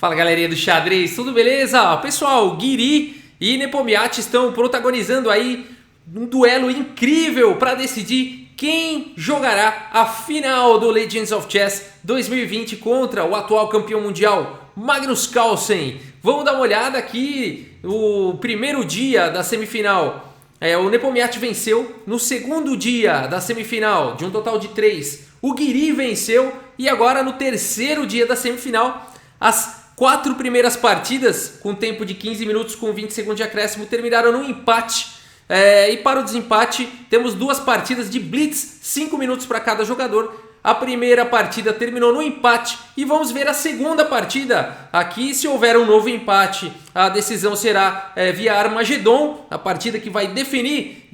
Fala galerinha do xadrez, tudo beleza? Pessoal, Guiri e Nepomniachtchi estão protagonizando aí um duelo incrível para decidir quem jogará a final do Legends of Chess 2020 contra o atual campeão mundial Magnus Carlsen. Vamos dar uma olhada aqui no primeiro dia da semifinal. O Nepomniachtchi venceu. No segundo dia da semifinal, de um total de 3, o Guiri venceu. E agora no terceiro dia da semifinal, as 4 primeiras partidas, com tempo de 15 minutos com 20 segundos de acréscimo, terminaram num empate. E para o desempate, temos 2 partidas de blitz, 5 minutos para cada jogador. A primeira partida terminou no empate e vamos ver a segunda partida. Aqui, se houver um novo empate, a decisão será via Armagedon, a partida que vai definir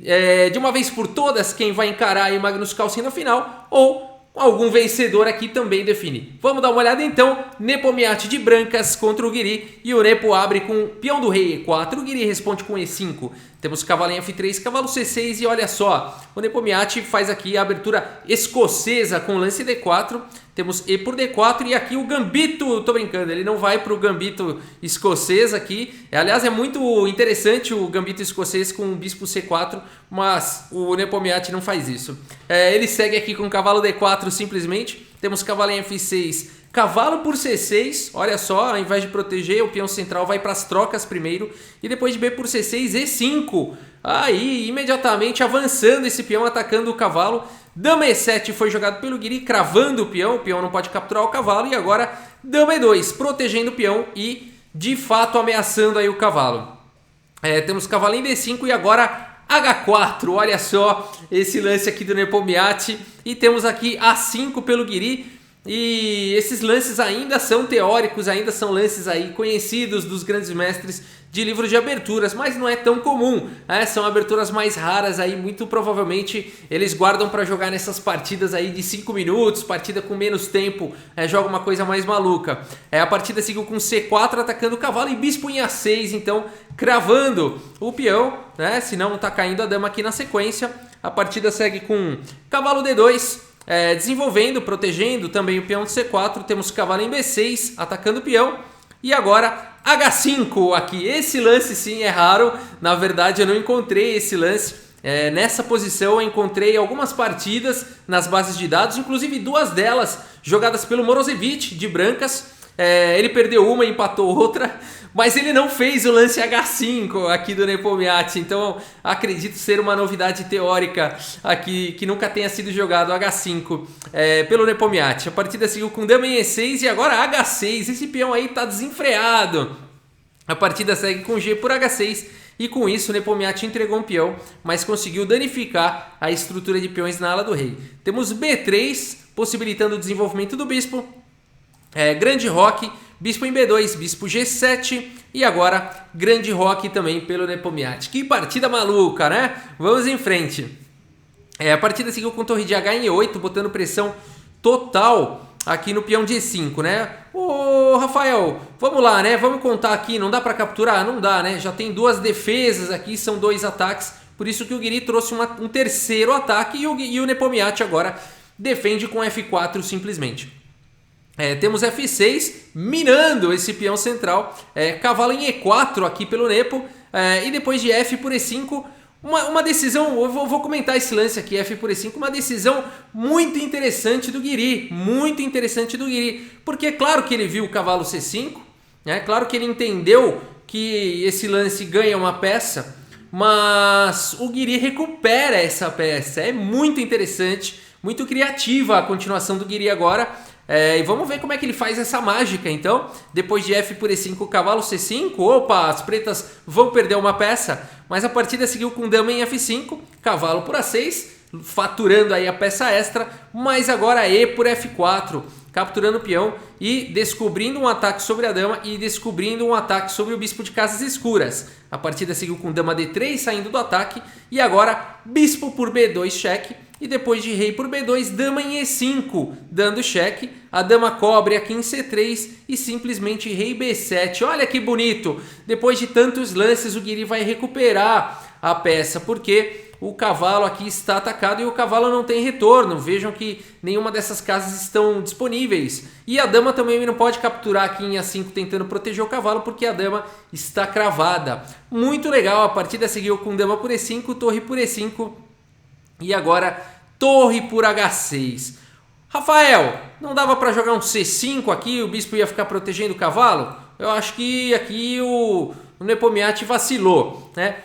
de uma vez por todas quem vai encarar aí Magnus Carlsen na final, ou algum vencedor aqui também define. Vamos dar uma olhada então. Nepomniachtchi de brancas contra o Guiri. E o Nepo abre com peão do rei E4. O Guiri responde com E5. Temos cavalo em F3, cavalo C6 e olha só. O Nepomniachtchi faz aqui a abertura escocesa com lance D4. Temos E por D4 e aqui o gambito, tô brincando, ele não vai para o gambito escocês aqui. Aliás, é muito interessante o gambito escocês com o bispo C4, mas o Nepomniachtchi não faz isso. Ele segue aqui com cavalo D4 simplesmente. Temos cavalo em F6, cavalo por C6, olha só, ao invés de proteger, o peão central vai para as trocas primeiro. E depois de B por C6, E5. Aí, imediatamente avançando esse peão, atacando o cavalo. Dama E7 foi jogado pelo Guiri, cravando o peão não pode capturar o cavalo. E agora, Dama E2, protegendo o peão e, de fato, ameaçando aí o cavalo. Temos cavalo em D5 e agora H4, olha só esse lance aqui do Nepomniachtchi. E temos aqui A5 pelo Guiri. E esses lances ainda são teóricos, ainda são lances aí conhecidos dos grandes mestres de livros de aberturas, mas não é tão comum, são aberturas mais raras aí, muito provavelmente eles guardam para jogar nessas partidas aí de 5 minutos, partida com menos tempo, joga uma coisa mais maluca. A partida seguiu com C4 atacando o cavalo e bispo em A6, então cravando o peão, senão tá caindo a dama aqui na sequência. A partida segue com cavalo D2, desenvolvendo, protegendo também o peão de C4, temos cavalo em B6, atacando o peão, e agora H5 aqui. Esse lance sim é raro, na verdade eu não encontrei esse lance, nessa posição eu encontrei algumas partidas nas bases de dados, inclusive 2 delas jogadas pelo Morozevich de brancas. Ele perdeu uma e empatou outra, mas ele não fez o lance H5 aqui do Nepomniachtchi, então acredito ser uma novidade teórica aqui que nunca tenha sido jogado H5 pelo Nepomniachtchi. A partida seguiu com dama em E6 e agora H6, esse peão aí tá desenfreado. A partida segue com G por H6 e com isso o Nepomniachtchi entregou um peão, mas conseguiu danificar a estrutura de peões na ala do rei. Temos B3, possibilitando o desenvolvimento do bispo. Grande roque, bispo em B2, bispo G7 e agora grande roque também pelo Nepomniachtchi. Que partida maluca, né? Vamos em frente. A partida seguiu com torre de H em E8, botando pressão total aqui no peão de E5, né? Ô, Rafael, vamos lá, né? Vamos contar aqui, não dá para capturar? Não dá, né? Já tem 2 defesas aqui, são 2 ataques, por isso que o Guiri trouxe um terceiro ataque e o Nepomniachtchi agora defende com F4 simplesmente. Temos F6 minando esse peão central, cavalo em E4 aqui pelo Nepo, e depois de F por E5, uma decisão, eu vou comentar esse lance aqui, F por E5, uma decisão muito interessante do Guiri, porque é claro que ele viu o cavalo C5, claro que ele entendeu que esse lance ganha uma peça, mas o Guiri recupera essa peça, é muito interessante, muito criativa a continuação do Guiri agora. E vamos ver como é que ele faz essa mágica então. Depois de F por E5, cavalo C5. Opa, as pretas vão perder uma peça. Mas a partida seguiu com dama em F5, cavalo por A6, faturando aí a peça extra. Mas agora E por F4, capturando o peão e descobrindo um ataque sobre a dama e descobrindo um ataque sobre o bispo de casas escuras. A partida seguiu com dama D3 saindo do ataque e agora bispo por B2 cheque. E depois de rei por B2, dama em E5, dando cheque. A dama cobre aqui em C3 e simplesmente rei B7. Olha que bonito! Depois de tantos lances, o Guiri vai recuperar a peça, porque o cavalo aqui está atacado e o cavalo não tem retorno. Vejam que nenhuma dessas casas estão disponíveis. E a dama também não pode capturar aqui em A5 tentando proteger o cavalo porque a dama está cravada. Muito legal, a partida seguiu com dama por E5, torre por E5 e agora torre por H6. Rafael, não dava para jogar um C5 aqui, o bispo ia ficar protegendo o cavalo? Eu acho que aqui o Nepomniachtchi vacilou, né?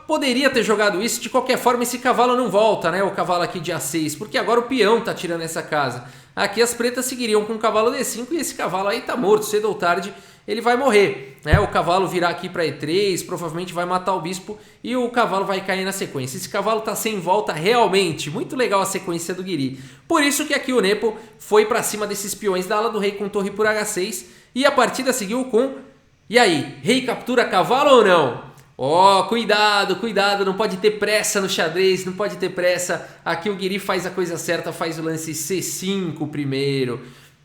Poderia ter jogado isso, de qualquer forma esse cavalo não volta, né? O cavalo aqui de A6, porque agora o peão tá tirando essa casa. Aqui as pretas seguiriam com o cavalo D5 e esse cavalo aí tá morto, cedo ou tarde ele vai morrer, né? O cavalo virar aqui para E3, provavelmente vai matar o bispo e o cavalo vai cair na sequência. Esse cavalo tá sem volta realmente, muito legal a sequência do Guiri. Por isso que aqui o Nepo foi para cima desses peões da ala do rei com torre por H6 e a partida seguiu com... E aí, rei captura cavalo ou não? Ó, cuidado, cuidado, não pode ter pressa no xadrez, não pode ter pressa. Aqui o Guiri faz a coisa certa, faz o lance C5 primeiro.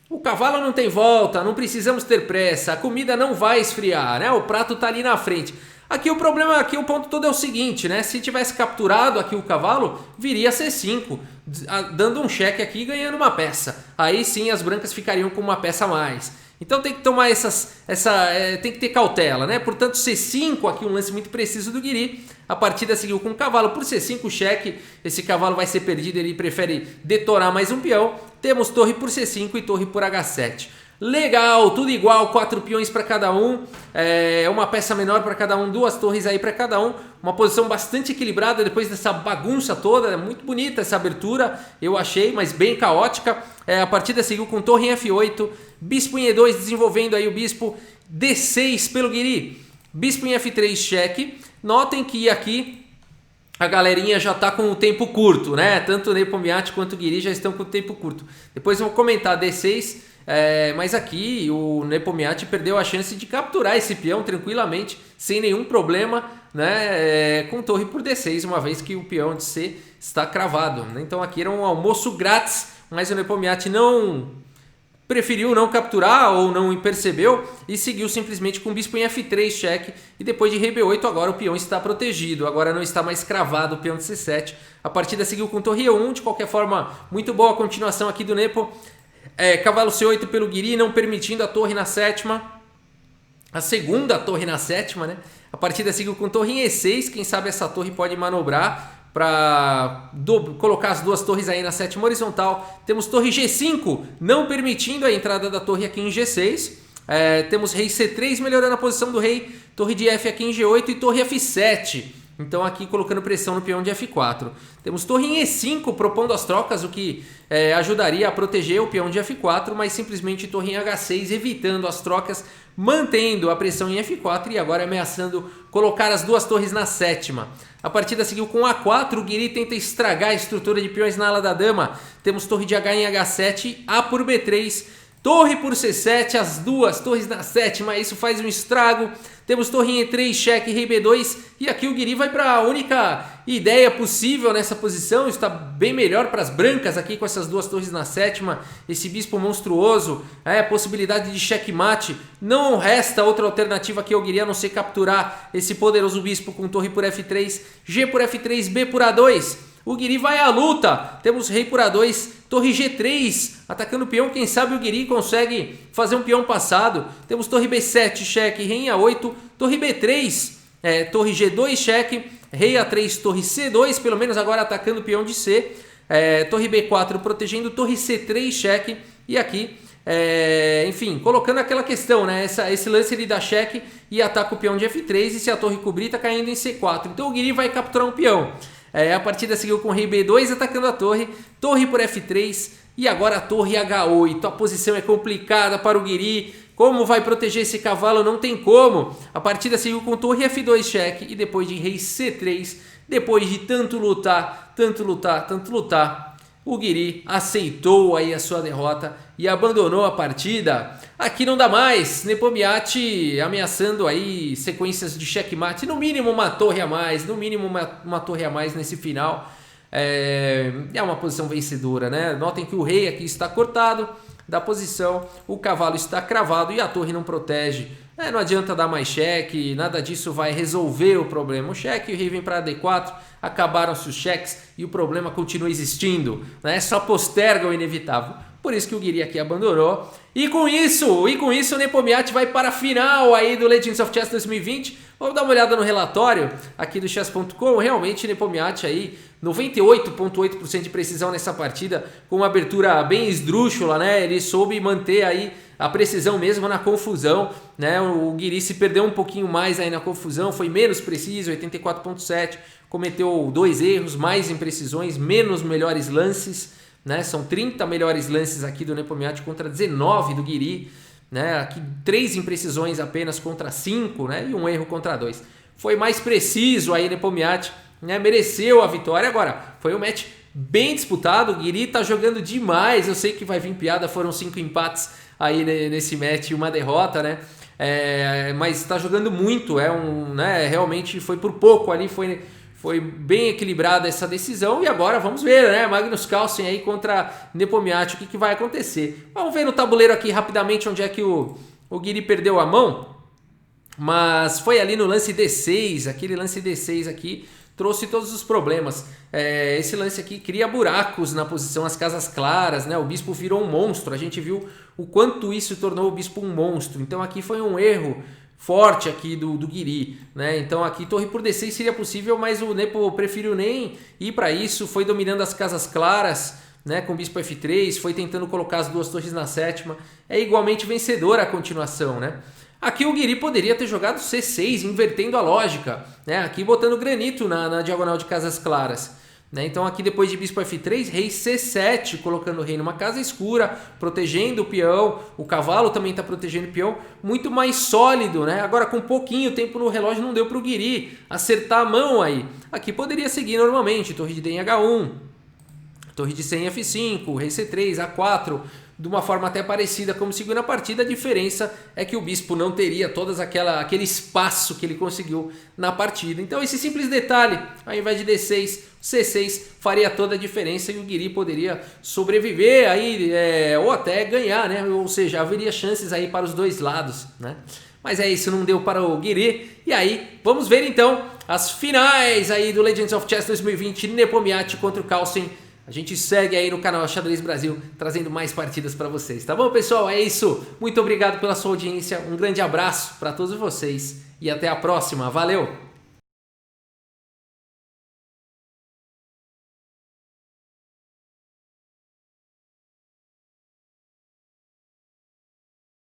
O cavalo não tem volta, não precisamos ter pressa, a comida não vai esfriar, né? O prato tá ali na frente. Aqui o problema, aqui o ponto todo é o seguinte, né? Se tivesse capturado aqui o cavalo, viria C5, dando um cheque aqui e ganhando uma peça. Aí sim as brancas ficariam com uma peça a mais. Então tem que tomar tem que ter cautela, né? Portanto, C5 aqui um lance muito preciso do Guiri. A partida seguiu com o cavalo por C5 cheque. Esse cavalo vai ser perdido, ele prefere detonar mais um peão. Temos torre por C5 e torre por H7. Legal, tudo igual, 4 peões para cada um, uma peça menor para cada um, 2 torres aí para cada um, uma posição bastante equilibrada depois dessa bagunça toda, muito bonita essa abertura, eu achei, mas bem caótica. A partida seguiu com torre em F8, bispo em E2, desenvolvendo aí o bispo, D6 pelo Guiri, bispo em F3 cheque. Notem que aqui a galerinha já está com o tempo curto, né? Tanto o Nepomniachtchi quanto o Guiri já estão com o tempo curto. Depois vamos comentar D6, mas aqui o Nepomniachtchi perdeu a chance de capturar esse peão tranquilamente, sem nenhum problema, né? Com torre por D6, uma vez que o peão de C está cravado. Então aqui era um almoço grátis, mas o Nepomniachtchi preferiu não capturar ou não percebeu e seguiu simplesmente com o bispo em F3 cheque e depois de rei B8 agora o peão está protegido, agora não está mais cravado o peão de C7. A partida seguiu com torre E1, de qualquer forma muito boa a continuação aqui do Nepo. Cavalo C8 pelo Guiri, não permitindo a torre na sétima, a segunda torre na sétima, né? A partida seguiu com torre em E6, quem sabe essa torre pode manobrar para colocar as 2 torres aí na sétima horizontal. Temos torre G5, não permitindo a entrada da torre aqui em G6. Temos rei C3 melhorando a posição do rei, torre de F aqui em G8 e torre F7. Então aqui colocando pressão no peão de F4. Temos torre em E5 propondo as trocas, o que ajudaria a proteger o peão de F4, mas simplesmente torre em H6 evitando as trocas, mantendo a pressão em F4 e agora ameaçando colocar as 2 torres na sétima. A partida seguiu com A4, o Guiri tenta estragar a estrutura de peões na ala da dama. Temos torre de H em H7, A por B3, torre por C7, as 2 torres na sétima, isso faz um estrago. Temos torre em E3, cheque, rei B2 e aqui o Guiri vai para a única ideia possível nessa posição. Está bem melhor para as brancas aqui com essas 2 torres na sétima, esse bispo monstruoso, possibilidade de checkmate. Não resta outra alternativa aqui ao Guiri a não ser capturar esse poderoso bispo com torre por F3, G por F3, B por A2. O Guiri vai à luta, temos rei por A2, torre G3, atacando o peão, quem sabe o Guiri consegue fazer um peão passado. Temos torre B7, cheque, rei em A8, torre B3, torre G2, cheque, rei A3, torre C2, pelo menos agora atacando o peão de C, torre B4 protegendo, torre C3, cheque, e aqui, enfim, colocando aquela questão, né? Esse lance ele dá cheque e ataca o peão de F3, e se a torre cobrir tá caindo em C4, então o Guiri vai capturar um peão. A partida seguiu com rei B2 atacando a torre, torre por F3 e agora a torre H8. A posição é complicada para o Guiri. Como vai proteger esse cavalo? Não tem como. A partida seguiu com torre F2 cheque e depois de rei C3, depois de tanto lutar, o Guiri aceitou aí a sua derrota e abandonou a partida. Aqui não dá mais, Nepomniachtchi ameaçando aí sequências de checkmate, no mínimo uma torre a mais, uma torre a mais nesse final. É uma posição vencedora, né? Notem que o rei aqui está cortado da posição, o cavalo está cravado e a torre não protege Não adianta dar mais cheque, nada disso vai resolver o problema. O cheque e o rei vem para D4, acabaram-se os cheques e o problema continua existindo, né? Só posterga o inevitável. Por isso que o Guiri aqui abandonou. E com isso o Nepomniachtchi vai para a final aí do Legends of Chess 2020. Vamos dar uma olhada no relatório aqui do chess.com. Realmente Nepomniachtchi aí 98,8% de precisão nessa partida, com uma abertura bem esdrúxula, né? Ele soube manter aí a precisão mesmo na confusão, né? O Guiri se perdeu um pouquinho mais aí na confusão, foi menos preciso, 84,7%, cometeu 2 erros, mais imprecisões, menos melhores lances, né? São 30 melhores lances aqui do Nepomniachtchi contra 19 do Guiri, né? Aqui 3 imprecisões apenas contra 5, né? E um erro contra 2. Foi mais preciso aí Nepomniachtchi, né? Mereceu a vitória. Agora, foi um match bem disputado, o Guiri tá jogando demais, eu sei que vai vir piada, foram 5 empates aí nesse match e uma derrota, né? Mas está jogando muito, né? Realmente foi por pouco ali, foi bem equilibrada essa decisão. E agora vamos ver, né? Magnus Carlsen aí contra Nepomniachtchi, o que vai acontecer. Vamos ver no tabuleiro aqui rapidamente onde é que o Guiri perdeu a mão. Mas foi ali no lance D6, aquele lance D6 aqui trouxe todos os problemas. Esse lance aqui cria buracos na posição, as casas claras, né? O bispo virou um monstro, a gente viu o quanto isso tornou o bispo um monstro. Então aqui foi um erro forte aqui do Guiri, né? Então aqui torre por D6 seria possível, mas o Nepo preferiu nem ir para isso, foi dominando as casas claras, né? Com o bispo F3, foi tentando colocar as 2 torres na 7ª. É igualmente vencedor a continuação, né? Aqui o Guiri poderia ter jogado C6, invertendo a lógica, né? Aqui botando granito na diagonal de casas claras, né? Então aqui depois de bispo F3, rei C7, colocando o rei numa casa escura, protegendo o peão, o cavalo também está protegendo o peão, muito mais sólido, né? Agora com pouquinho tempo no relógio não deu para o Guiri acertar a mão aí. Aqui poderia seguir normalmente, torre de D em H1, torre de C em F5, rei C3, A4, de uma forma até parecida como seguiu na partida. A diferença é que o bispo não teria todo aquele espaço que ele conseguiu na partida. Então esse simples detalhe, ao invés de D6, C6 faria toda a diferença e o Guiri poderia sobreviver aí, ou até ganhar, né? Ou seja, haveria chances aí para os dois lados, né? Mas é isso, não deu para o Guiri. E aí, vamos ver então as finais aí do Legends of Chess 2020, Nepomniachtchi contra o Carlsen. A gente segue aí no canal Xadrez Brasil, trazendo mais partidas para vocês, tá bom, pessoal? É isso. Muito obrigado pela sua audiência, um grande abraço para todos vocês e até a próxima. Valeu!